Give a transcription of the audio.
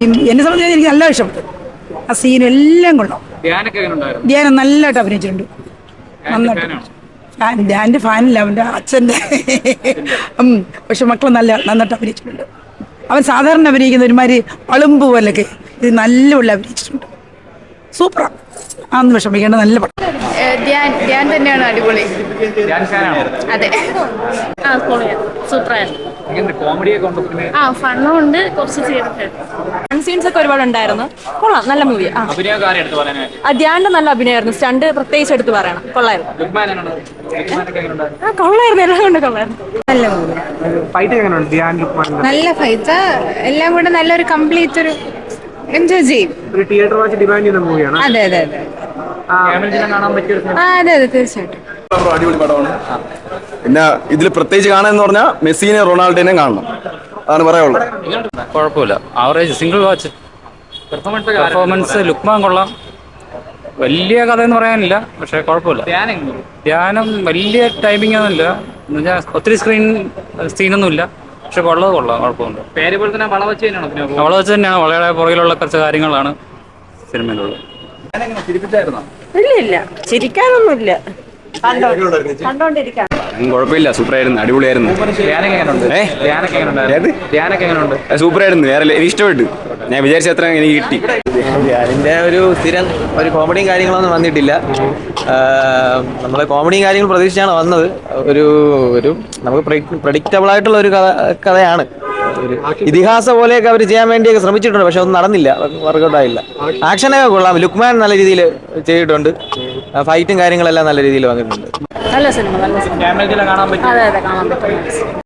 എന്നെ സംബന്ധിച്ച് എനിക്ക് നല്ല ഇഷ്ടപ്പെട്ടു. ആ സീനും എല്ലാം കൊള്ളാം. ധ്യാനം നല്ലതായിട്ട് അഭിനയിച്ചിട്ടുണ്ട്. നന്നായിട്ട് ധ്യാൻ്റെ ഫാനില്ല, അവൻ്റെ അച്ഛൻ്റെ. പക്ഷെ മക്കൾ നന്നായിട്ട് അഭിനയിച്ചിട്ടുണ്ട്. അവൻ സാധാരണ അഭിനയിക്കുന്ന ഒരുമാതിരി പളുമ്പ് പോലൊക്കെ ഇത് നല്ലപോലെ അഭിനയിച്ചിട്ടുണ്ട്. സൂപ്പറാണ്. അന്ന് വിഷമിക്കേണ്ട നല്ല പടം. ധ്യാൻ തന്നെയാണ് അടിപൊളി. അതെ, ഫണ്ണും ഉണ്ട്, കുറച്ച് സീൻസ് ഒക്കെ ഒരുപാട് ഉണ്ടായിരുന്നു. കൊള്ളാം, നല്ല മൂവി. ധ്യാന്റെ നല്ല അഭിനയമായിരുന്നു. സ്റ്റണ്ട് പ്രത്യേകിച്ച് എടുത്ത് പറയണം, കൊള്ളായിരുന്നു. കൊള്ളായിരുന്നു, എല്ലാം കൊണ്ട് കൊള്ളായിരുന്നു. നല്ല മൂവി, നല്ല ഫൈറ്റ്, എല്ലാം കൂടെ നല്ലൊരു കംപ്ലീറ്റ് ഒരു എൻജോയ് ചെയ്യും. തിയേറ്റർ വാച്ച് ഡിമാൻഡ് ചെയ്യുന്ന മൂവിയാണ്. അതെ അതെ അതെ അതെ അതെ തീർച്ചയായിട്ടും. അടിപൊളി പടമാണ്. പിന്നെ ഇതിൽ പ്രത്യേകിച്ച് കാണാന്ന് പറഞ്ഞാൽ മെസ്സിനെ റൊണാൾഡോനെ കാണണം, അതാണ് പറയാനുള്ളത്. കുഴപ്പമില്ല, average single watch. Performance Luqman കൊള്ളാം. വലിയ കഥ എന്ന് പറയാനില്ല, പക്ഷെ കുഴപ്പമില്ല. ധ്യാനം വലിയ ടൈമിംഗ് ഒന്നുമില്ല, എന്നുവെച്ചാൽ ഒത്തിരി സീനൊന്നുമില്ല, പക്ഷെ കൊള്ളാം, കുഴപ്പമുണ്ട്. പേര് പോലെ തന്നെ വളവച്ച് തന്നെയാണ്. വളരെ പുറകിലുള്ള കുറച്ച് കാര്യങ്ങളാണ് സിനിമയിലുള്ളത്. ഇല്ല, ചിരിക്കാനൊന്നുമില്ല, കണ്ടോണ്ടിരിക്കാം. കുഴപ്പമില്ല, സൂപ്പറായിരുന്നു, അടിപൊളിയായിരുന്നു. സൂപ്പറായിരുന്നു, വേറെ എനിക്ക് ഇഷ്ടപ്പെട്ടു. ഞാൻ വിചാരിച്ച അത്ര എനിക്ക് കിട്ടി. അതിൻ്റെ ഒരു സ്ഥിരം ഒരു കോമഡിയും കാര്യങ്ങളൊന്നും വന്നിട്ടില്ല. നമ്മൾ കോമഡിയും കാര്യങ്ങളും പ്രതീക്ഷിച്ചാണ് വന്നത്. ഒരു നമുക്ക് പ്രഡിക്റ്റബിൾ ആയിട്ടുള്ള ഒരു കഥയാണ്. ഒരു ഇതിഹാസ പോലെയൊക്കെ അവർ ചെയ്യാൻ വേണ്ടിയൊക്കെ ശ്രമിച്ചിട്ടുണ്ട്, പക്ഷെ ഒന്നും നടന്നില്ല, വർക്കൗട്ട് ആയില്ല. ആക്ഷനൊക്കെ കൊള്ളാം, ലുക്മാൻ നല്ല രീതിയിൽ ചെയ്തിട്ടുണ്ട്. ഫൈറ്റും കാര്യങ്ങളെല്ലാം നല്ല രീതിയിൽ വന്നിട്ടുണ്ട്. നല്ല സിനിമ, നല്ല സിനിമ. അതെ അതെ, കാണാൻ പറ്റും.